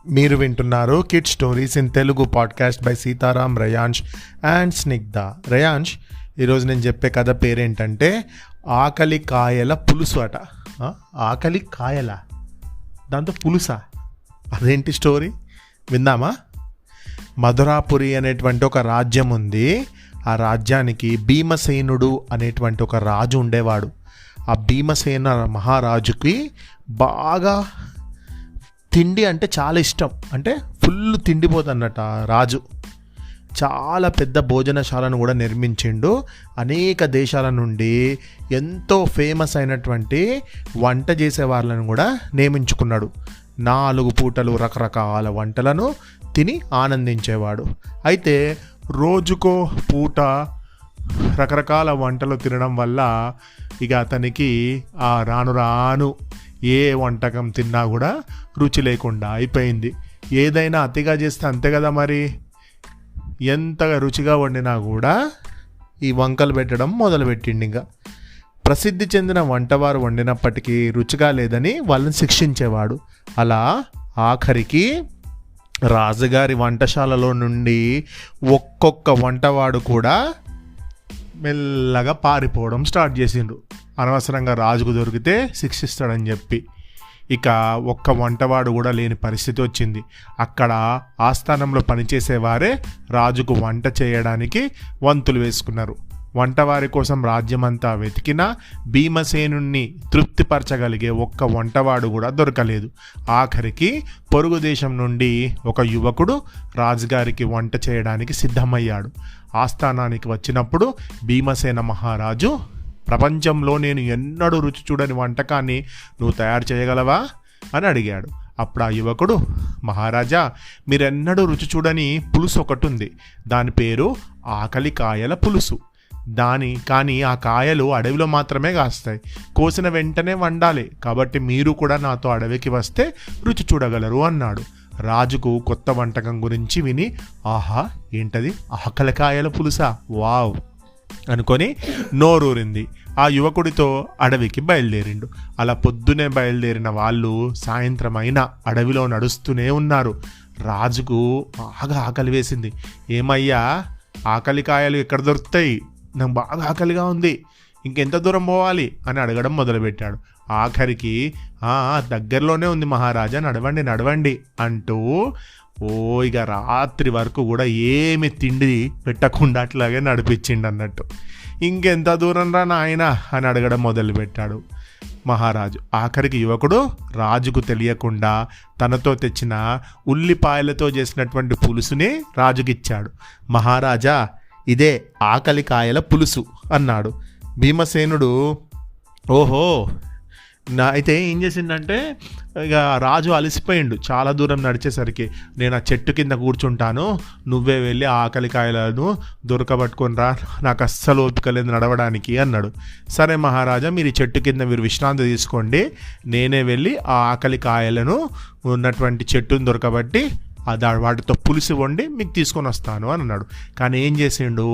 మీరు వింటున్నారు kid stories in Telugu podcast by Sitaram, Rayansh and Snigdha. Rayansh, ఈరోజు నేను చెప్పే కథ పేరేంటంటే ఆకలి కాయల పులుసు అట. ఆకలి కాయల, దాంతో పులుసా? అదేంటి స్టోరీ విందామా? మధురాపురి అనేటువంటి ఒక రాజ్యం ఉంది. ఆ రాజ్యానికి భీమసేనుడు అనేటువంటి ఒక రాజు ఉండేవాడు. ఆ భీమసేన మహారాజుకి బాగా తిండి అంటే చాలా ఇష్టం. అంటే ఫుల్ తిండిపోతున్నట్టు ఆ రాజు చాలా పెద్ద భోజనశాలను కూడా నిర్మించిండు. అనేక దేశాల నుండి ఎంతో ఫేమస్ అయినటువంటి వంట చేసే వాళ్ళను కూడా నియమించుకున్నాడు. 4 పూటలు రకరకాల వంటలను తిని ఆనందించేవాడు. అయితే రోజుకో పూట రకరకాల వంటలు తినడం వల్ల ఇక అతనికి ఆ రాను ఏ వంటకం తిన్నా కూడా రుచి లేకుండా అయిపోయింది. ఏదైనా అతిగా చేస్తే అంతే కదా మరి. ఎంతగా రుచిగా వండినా కూడా ఈ వంకలు పెట్టడం మొదలుపెట్టిండు. ఇంకా ప్రసిద్ధి చెందిన వంటవారు వండినప్పటికీ రుచిగా లేదని వాళ్ళని శిక్షించేవాడు. అలా ఆఖరికి రాజుగారి వంటశాలలో నుండి ఒక్కొక్క వంటవాడు కూడా మెల్లగా పారిపోవడం స్టార్ట్ చేసిండు. అనవసరంగా రాజుకు దొరికితే శిక్షిస్తాడని చెప్పి. ఇక ఒక్క వంటవాడు కూడా లేని పరిస్థితి వచ్చింది. అక్కడ ఆస్థానంలో పనిచేసేవారే రాజుకు వంట చేయడానికి వంతులు వేసుకున్నారు. వంటవారి కోసం రాజ్యమంతా వెతికినా భీమసేనుణ్ణి తృప్తిపరచగలిగే ఒక్క వంటవాడు కూడా దొరకలేదు. ఆఖరికి పొరుగు దేశం నుండి ఒక యువకుడు రాజుగారికి వంట చేయడానికి సిద్ధమయ్యాడు. ఆస్థానానికి వచ్చినప్పుడు భీమసేన మహారాజు, ప్రపంచంలో నేను ఎన్నడూ రుచి చూడని వంటకాన్ని నువ్వు తయారు చేయగలవా అని అడిగాడు. అప్పుడు ఆ యువకుడు, మహారాజా, మీరెన్నడూ రుచి చూడని పులుసు ఒకటి ఉంది. దాని పేరు ఆకలి కాయల పులుసు. కానీ ఆ కాయలు అడవిలో మాత్రమే కాస్తాయి. కోసిన వెంటనే వండాలి. కాబట్టి మీరు కూడా నాతో అడవికి వస్తే రుచి చూడగలరు అన్నాడు. రాజుకు కొత్త వంటకం గురించి విని, ఆహా, ఏంటది, ఆకలి కాయల పులుసా, వావ్ అనుకొని నోరూరింది. ఆ యువకుడితో అడవికి బయలుదేరిండు. అలా పొద్దునే బయలుదేరిన వాళ్ళు సాయంత్రం అయినా అడవిలో నడుస్తూనే ఉన్నారు. రాజుకు బాగా ఆకలి వేసింది. ఏమయ్యా, ఆకలి కాయలు ఎక్కడ దొరుకుతాయి? నాకు బాగా ఆకలిగా ఉంది, ఇంకెంత దూరం పోవాలి అని అడగడం మొదలుపెట్టాడు. ఆఖరికి దగ్గరలోనే ఉంది మహారాజా, నడవండి అంటూ ఇక రాత్రి వరకు కూడా ఏమి తిండి పెట్టకుండా అట్లాగే నడిపించిండు అన్నట్టు. ఇంకెంత దూరం రా నాయన అని అడగడం మొదలుపెట్టాడు మహారాజు. ఆఖరికి యువకుడు రాజుకు తెలియకుండా తనతో తెచ్చిన ఉల్లిపాయలతో చేసినటువంటి పులుసుని రాజుకిచ్చాడు. మహారాజా, ఇదే ఆకలి కాయల పులుసు అన్నాడు. భీమసేనుడు, ఓహో, అయితే ఏం చేసిందంటే, ఇక రాజు అలసిపోయిండు. చాలా దూరం నడిచేసరికి, నేను ఆ చెట్టు కింద కూర్చుంటాను, నువ్వే వెళ్ళి ఆకలి కాయలను దొరకబట్టుకొని రా, నాకు అస్సలు ఓపిక లేదు నడవడానికి అన్నాడు. సరే మహారాజా, మీరు ఈ చెట్టు కింద మీరు విశ్రాంతి తీసుకోండి, నేనే వెళ్ళి ఆ ఆకలి కాయలను ఉన్నటువంటి చెట్టును దొరకబట్టి వాటితో పులుసు వండి మీకు తీసుకొని వస్తాను అని అన్నాడు. కానీ ఏం చేసిండు,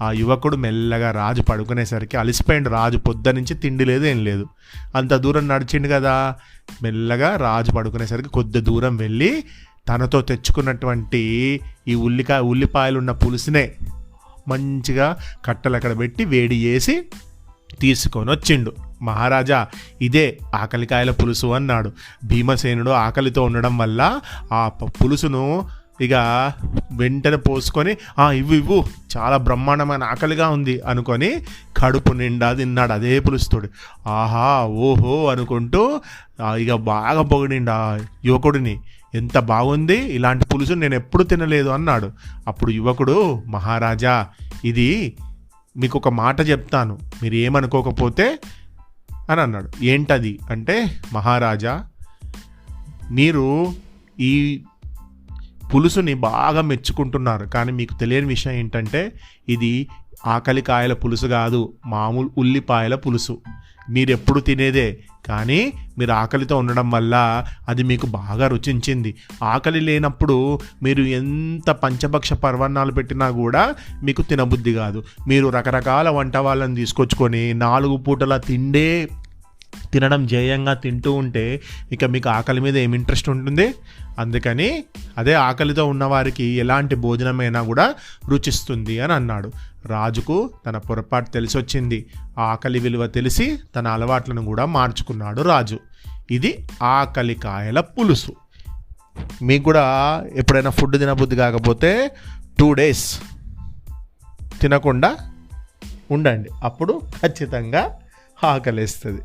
ఆ యువకుడు మెల్లగా రాజు పడుకునేసరికి అలసిపోయిండు. రాజు పొద్దునుంచి తిండి లేదు, ఏం లేదు. అంత దూరం నడిచిండు కదా. మెల్లగా రాజు పడుకునేసరికి కొద్ది దూరం వెళ్ళి తనతో తెచ్చుకున్నటువంటి ఈ ఉల్లిపాయలు ఉన్న పులుసునే మంచిగా కట్టలు అక్కడ పెట్టి వేడి చేసి తీసుకొని వచ్చిండు. మహారాజా, ఇదే ఆకలికాయల పులుసు అన్నాడు. భీమసేనుడు ఆకలితో ఉండడం వల్ల ఆ పులుసును ఇక వెంటనే పోసుకొని, ఇవ్వు, చాలా బ్రహ్మాండమైన ఆకలిగా ఉంది అనుకొని కడుపు నిండా తిన్నాడు అదే పులుసుతోడు. ఆహా, ఓహో అనుకుంటూ ఇక బాగా పొగిడిండు ఆ యువకుడిని. ఎంత బాగుంది, ఇలాంటి పులుసు నేను ఎప్పుడు తినలేదు అన్నాడు. అప్పుడు యువకుడు, మహారాజా, ఇది మీకు ఒక మాట చెప్తాను, మీరు ఏమనుకోకపోతే అని అన్నాడు. ఏంటది అంటే, మహారాజా, మీరు ఈ పులుసుని బాగా మెచ్చుకుంటున్నారు, కానీ మీకు తెలియని విషయం ఏంటంటే, ఇది ఆకలి కాయల పులుసు కాదు, మామూలు ఉల్లిపాయల పులుసు. మీరు ఎప్పుడు తినేదే, కానీ మీరు ఆకలితో ఉండడం వల్ల అది మీకు బాగా రుచించింది. ఆకలి లేనప్పుడు మీరు ఎంత పంచభక్ష పర్వణాలు పెట్టినా కూడా మీకు తినబుద్ధి కాదు. మీరు రకరకాల వంట వాళ్ళని తీసుకొచ్చుకొని 4 పూటల తిండే తినడం జయంగా తింటూ ఉంటే ఇక మీకు ఆకలి మీద ఏం ఇంట్రెస్ట్ ఉంటుంది. అందుకని అదే ఆకలితో ఉన్నవారికి ఎలాంటి భోజనమైనా కూడా రుచిస్తుంది అని అన్నాడు. రాజుకు తన పొరపాటు తెలిసొచ్చింది. ఆకలి విలువ తెలిసి తన అలవాట్లను కూడా మార్చుకున్నాడు రాజు. ఇది ఆకలికాయల పులుసు. మీకు కూడా ఎప్పుడైనా ఫుడ్ తినబుద్ధి కాకపోతే 2 days తినకుండా ఉండండి, అప్పుడు ఖచ్చితంగా ఆకలేస్తుంది.